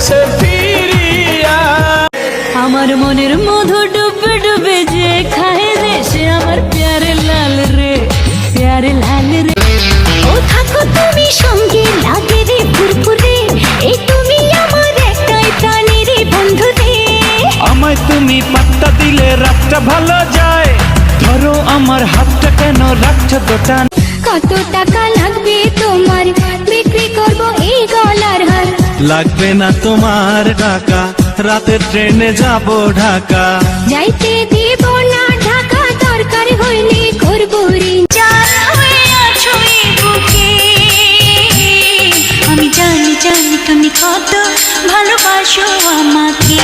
দেশে ফিরিয়া। আমার মনের মধু ডুবে ডুবে যে খায় দেশে আমার প্যারে লাল রে, প্যারে লাল রে। ও থাকো তুমি সঙ্গে লাগে রে ফুরফুরে, এই তুমি আমার একটাই প্রাণের বন্ধু রে। আমায় তুমি পাত্তা দিলে রাতটা ভালো যায়, ধরো আমার হাতটা কেন রাখছো দোটান। কত টাকা লাগবে তোমার, বিক্রি করবো এই গলার হার। লাগবে না তোমার টাকা, রাতের ট্রেনে যাব ঢাকা। যাইতে দিব না ঢাকা, দরকার হইলে করবো ঋণ। জানা হয়ে আছো এই বুকে, আমি জানি জানি তুমি কত ভালোবাসো আমাকে।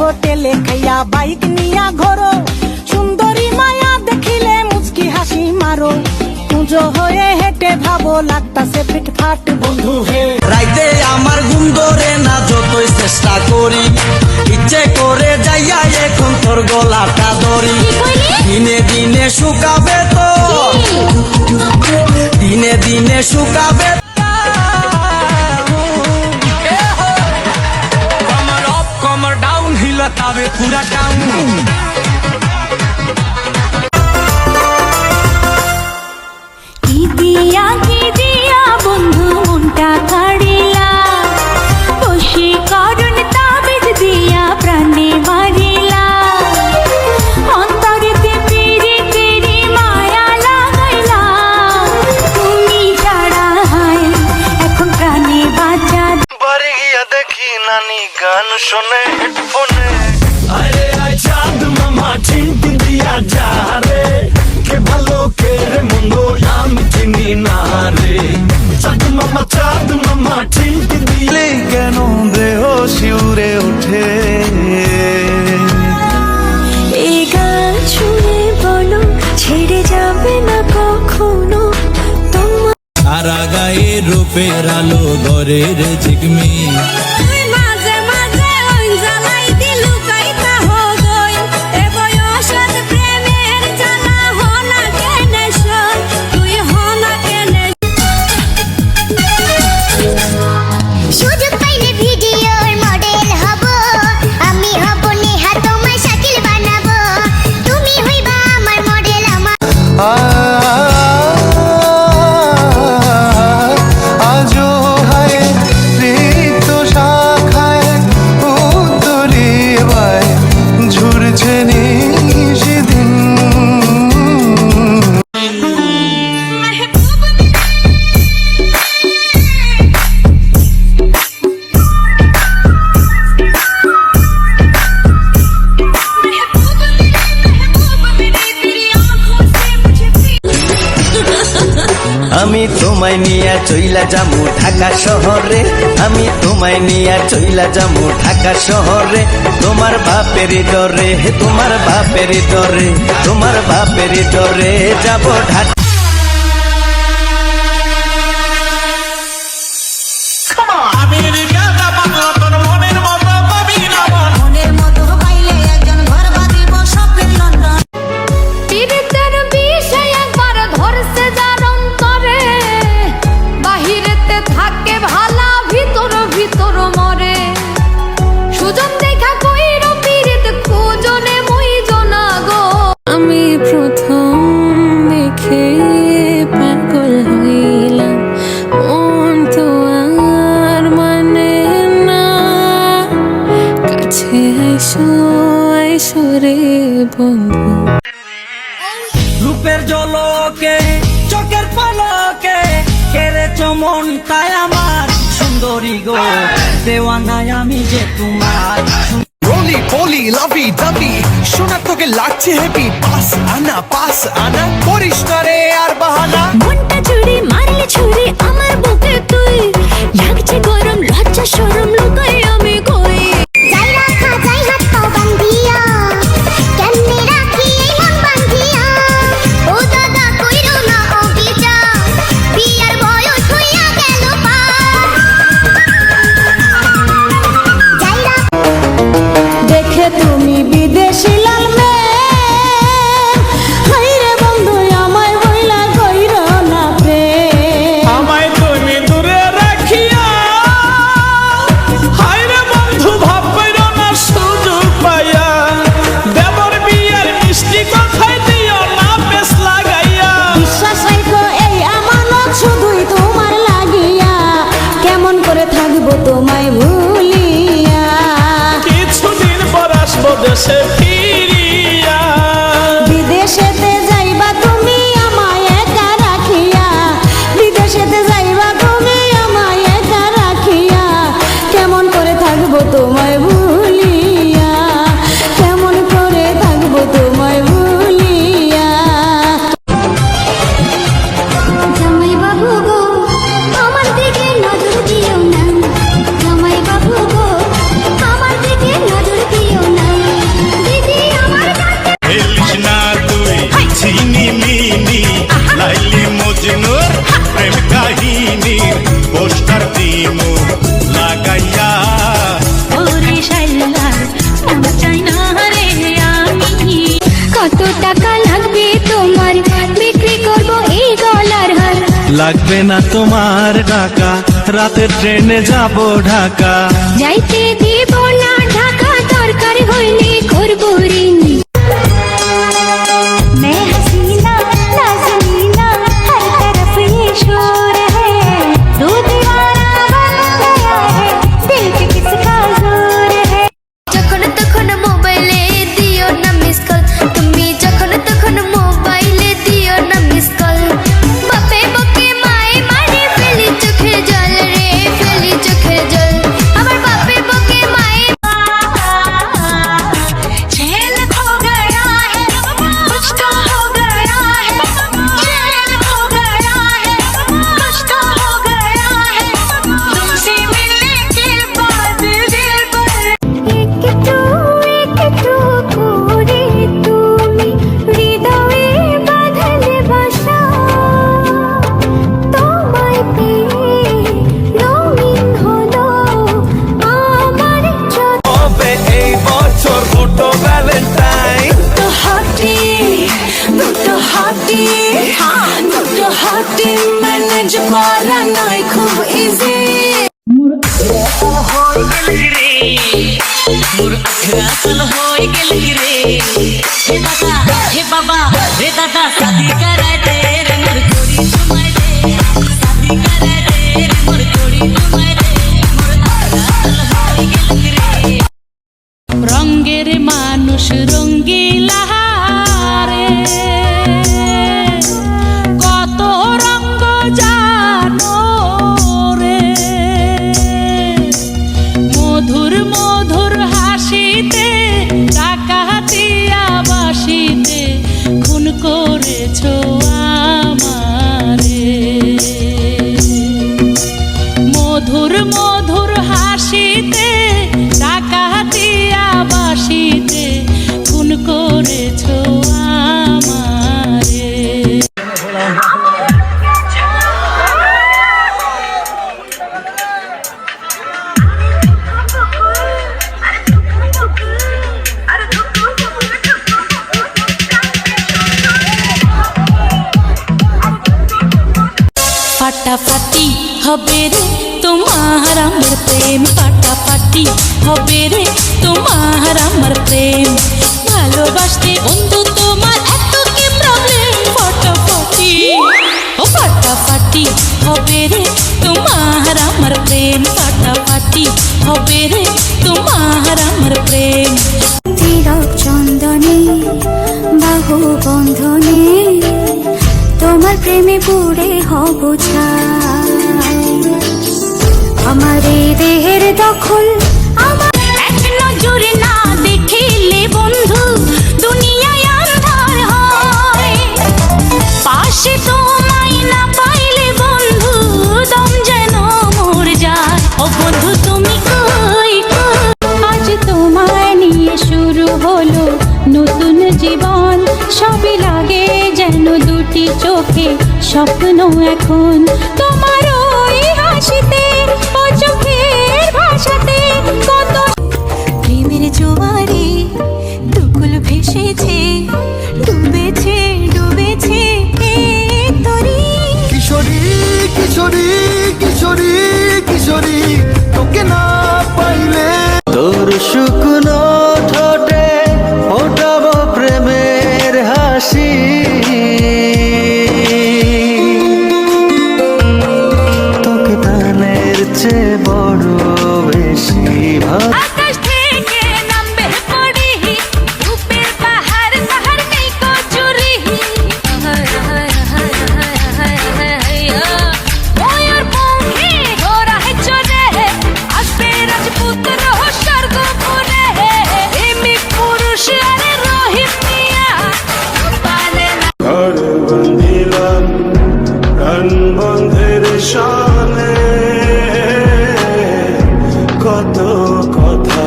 হোটেলে খাইয়া বাইক নিয়া ঘোরো, সুন্দরী মায়া দেখিলে মুচকি হাসি মারো। পুজো হয়ে হেঁটে ভাবো লাগতাছে পিট ফাট বন্ধু হে। রাইতে আমার ঘুম ধরে না যতই চেষ্টা করি, ইচ্ছে করে যাইয়া এখন তোর গলাটা ধরি। দিনে দিনে শুকাবে তো, দিনে দিনে শুকাবে। কমর ডাউন হিলতাবে পুরা টাউন। কি দিয়া বন্ধু মনটা কাড়িলা, বশীকরণ তাবিজ দিয়া প্রাণে মারিলা। অন্তরেতে পিরি পিরি মায়া লাগাইলা, তুমি ছাড়া হায় এখন প্রাণে বাঁচা। বাড়ি গিয়া দেখি নানি গান শোনে হেডফোনে। আরে আয় চাঁদ মামা চিনতে দিয়া যা রে, কে ভালো কে রে মন্দ আমি চিনি না রে। চাঁদ মামা চিনতে দিলে কেন দেহ শিউরে ওঠে। এই গান শুনে বলো ছেড়ে যাবে না কখনো তোমার। সারা গায়ে রূপের আলো ঘরের ঝিকমি, মাঝে মাঝে ওই জ্বালাই দিলু কাইতা হো গই, এ বয়সত প্রেমের জ্বালা হনা কেনে সই, তুই হনা কেনে। সুযোগ পাইলে ভিডিওর মডেল হব, আমি হব নেহা তোমায় শাকিল বানাবো, তুমি হইবা আমার মডেল। আমার আজো হায় ঋত শাখায় উত্তরে বায় ঝুরছে নিশিদিন। আমি তোমায় নিয়া চইলা যামু ঢাকা শহরে, আমি তোমায় নিয়া চইলা যামু ঢাকা শহরে। তোমার বাপের ডরে, তোমার বাপের ডরে, তোমার বাপের ডরে যাব ঢাকা। মনের মতো পাইলে একজন ঘর বাঁধিব স্বপ্নের লন্ডন। পীড়িতের বিষয় একবার ধরছে যার অন্তরে, বাহিরেতে থাকে ভালা ভিতর ভিতর মরে। সুজন দেখা কইর পীড়িত খুঁজনে মই জনা গো। আমি প্রথম দেখে পাগল হইলাম, মন তো আর মানে না। কাছে আইসো আইসো রে বন্ধু। রূপের জলকে চোখের পলকে কেড়েছো মনটাই আমার সুন্দরী গো, দেওয়ানায় আমি যে তোমার। রোলি পলি লাভি দাবি শোনা তোকে লাগছে হেভি, পাস আনা করিস না রে আর বাহানা। মনটা জুড়ে মারলে ছুরি আমার বুকে তুই, লাগছে গরম লজ্জা শরম লুকাই আমি কই। যাই রাখা যাই হাত পাও বান্ধিয়া, কেমনে রাখি এই মন বান্ধিয়া। ও দাদা কইরো না অবিচার, বিয়ার বয়স হইয়া গেল পার। যাই দেখে তুমি বিদেশি লাল মেয়ে, হাইরে বন্ধু আমায় বইলা কইরো লাগবে না তোমার টাকা, রাতের ট্রেনে যাব ঢাকা। যাইতে দিব না ঢাকা, দরকার হইলে করব ঋণ। मैं हसीना नाज़नीना, हर तरफ ये शोर है, तू दीवाना बन गया है, दिल पे किसका जोर है। যখন তখন মোবাইলে দিও না মিস কল, তুমি যখন তখন মোবাইলে দিও না মিস কল। বাপে বকে মায়ে মারে, ফেলি চোখের জল রে, ফেলি চোখের জল। আমার বাপে বকে মায়ে चैन खो गया है, कुछ तो हो गया है, चैन खो गया है, कुछ तो हो गया है, तुमसे मिलने के बाद दिल पर একটু করে তুমি হৃদয়ে বাঁধলে বাসা, তোমায় পেয়ে রঙিন হলো আমার চোখ। হবে এই বছর দুটো ভ্যালেন্টাইন। দুটো হাতি ম্যানেজ করা নয় খুব ইজি। हे बाबा रे दादा शादी कराय दे रे मोर कोड़ी तुम्हारे दे, शादी कराय दे रे मोर कोड़ी तुम्हारे दे, मोर आजकल होई गेल रे। রঙ্গের মানুষ রঙ্গিলা রে, কত রঙ্গ জানো রে, মধুর মধুর হাসিতে ডাকাতিয়া বাসিতে খুন করেছো আমারে। মধুর মধুর হাসিতে ডাকাতিয়া বাসিতে খুন করেছো আমারে। ফাটাফাটি হবে রে তোমার আমার প্রেম, ফাটাফাটি হবে রে তোমার আমার প্রেম। ভালোবাসতে বন্ধু তোমার এত কি প্রবলেম, ফাটাফাটি ও ফাটাফাটি হবে রে তোমার আমার প্রেম, ফাটাফাটি হবে রে তোমার আমার প্রেম। তিলক চন্দনে বাহু বন্ধনে তোমার প্রেমে পুড়ে হব ছাই। আমার এই দেহের দখল আমার এক নজরে না দেখিলে বন্ধু দুনিয়ায় আন্ধার হয়, পাশে তোমায় না পাইলে বন্ধু দম যেন মর যায়। ও বন্ধু তুমি কই কই, আজ তোমায় নিয়ে শুরু হলো নতুন জীবন, সবই লাগে যেন দুটি চোখে স্বপ্ন এখন। তোমার ওই হাসিতে ও চোখের ভাষাতে কত প্রেমের জোয়ারে দুকুল ভেসেছে, ডুবেছে ডুবেছে এই তরি। কিশোরী কিশোরী কিশোরী কিশোরী, তোকে না পাইলে তোর শুকনো ঠোঁটে ফোটাবো প্রেমের হাসি, তোকে দানের চেয়ে বড় বেশি ভালো। আকাশ থেকে নামবে পড়ি, রূপের পাহাড় পাহাড় নেই কো চুরি। ময়ূর পঙ্খে ঘোড়া হে চড়ে, আসবে রাজপুত্র স্বর্গপুরে। প্রেমিক পুরুষ আরে রোহিত মিয়া পালে না। ঘর বন্দিলাম প্রাণ বন্ধের শানে, কত কথা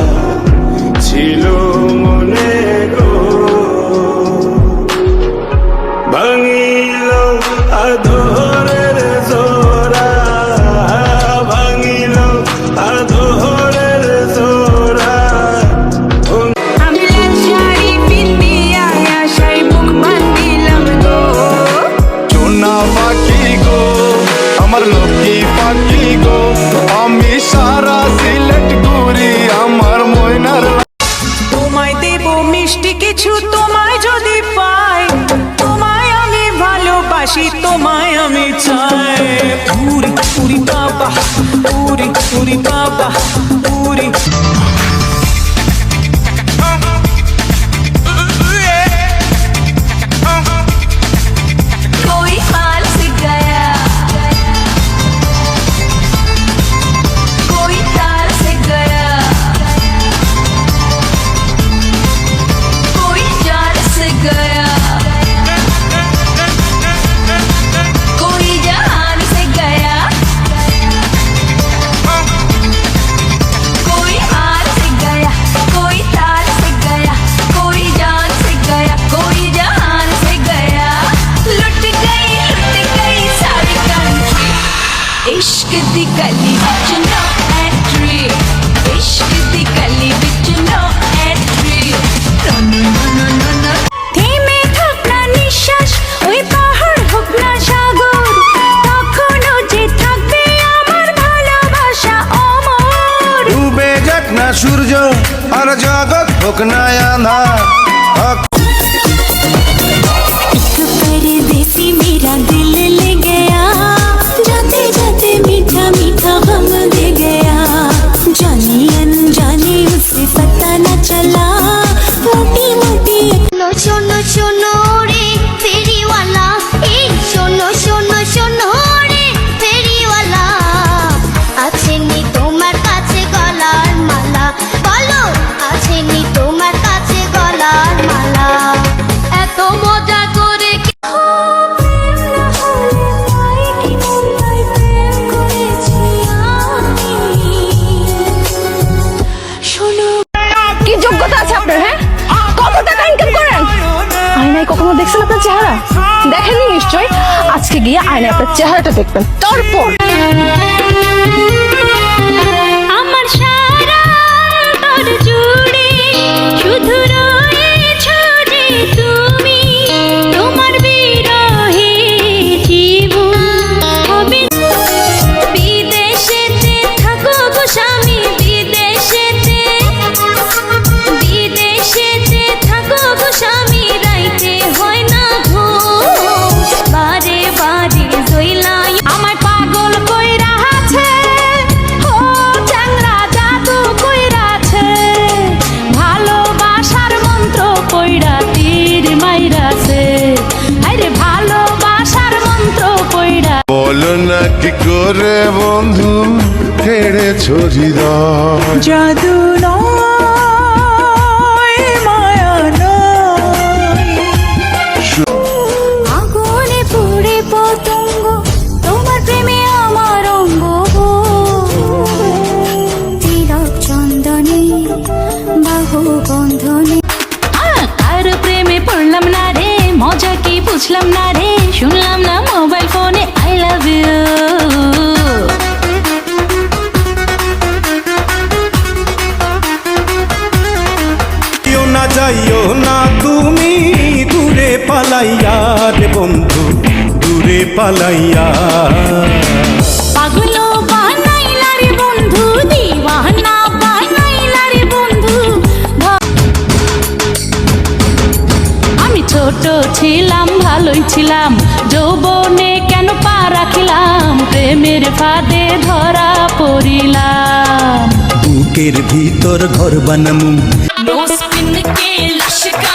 ছিল মনে গো, ভাঙিল আধরের জোড়া, ভাঙিল আধরের জোড়া। আমি লাল শাড়ি পিন্দিয়া আশায় বুক বান্ধিলাম গো, চোনা পাখি গো আমার লক্ষ্মী পাখি গো আমি সারা সিলেট ঘুরি আমার ময়নার তোমায় দেব মিষ্টি কিছু তোমায় যদি পাই তোমায় আমি ভালোবাসি তোমায় আমি চাই পুরি পুরি বাবা পুরি পুরি বাবা পুরি कोई हाल से गया कोई तार से गया कोई जान से गया कोई जहान से गया कोई हाल से गया कोई तार से गया कोई जान से गया कोई जहान से गया लुट गई सारी कंट्री इश्क दी गली विच नो एंट्री इश्क दी गली विच no entry no no no no থেমে থাক না নিঃশ্বাস ওই পাহাড় হোক না সাগর তখনও যে থাকবে আমার ভালোবাসা অমর ডুবে যাক না সূর্য আর জগৎ হোক না আঁধার परदेसी मेरा दिल ले गया जाते जाते मीठा मीठा गम दे गया जाने अनजाने उसे पता न चला मोटी मोटी শোনো শোনো রে ফেরিওয়ালা এই শোনো শোনো শোনো রে ফেরিওয়ালা আছে নি তোমার কাছে গলার মালা বলো আছে নি তোমার কাছে গলার মালা এত মজা করে কি যোগ্যতা আছে আপনার? হ্যাঁ, কত টাকা ইনকাম করেন? আয়নায় কখনো দেখছেন আপনার চেহারা? দেখেননি নিশ্চয়। আজকে গিয়ে আয়নায় আপনার চেহারাটা দেখবেন, তারপর আমার সারা তোর জুড়ে শুধু রয়েছো যে তুমি তোমার বিরহে জীবন হবে বিদেশেতে থাকো গো স্বামী বিদেশেতে থাকো গো স্বামী রাইতে হয় না ঘুম বারে বারে জইলাই আমার পাগল কইরা আছে ও চাংরা জাদু কইরা আছে ভালোবাসার মন্ত্র কইরা তীর মাইরাছে আরে ভালোবাসার মন্ত্র কইরা বলো না কি করে বন্ধু ছেড়েছো হৃদয় জাদু নয় মায়া নয় আগুনে পুড়ে পতঙ্গ তোমার প্রেমে আমার অঙ্গ তিলক চন্দনে বাহু বন্ধনে কার প্রেমে পড়লাম না রে মজা কি বুঝলাম না রে শুনলাম না মোবাইল ফোনে আই লাভ ইউ যাইও না তুমি দূরে পালাইয়া রে বন্ধু দূরে পালাইয়া পাগলো বানাইলা রে বন্ধু দিওয়ানা বানাইলা রে বন্ধু আমি ছোট ছিলাম ভালোই ছিলাম যৌবনে কেন পা রাখিলাম প্রেমের ফাঁদে ধরা পড়িলাম বুকের ভিতর ঘর বানামু नो स्पिन के लश्कर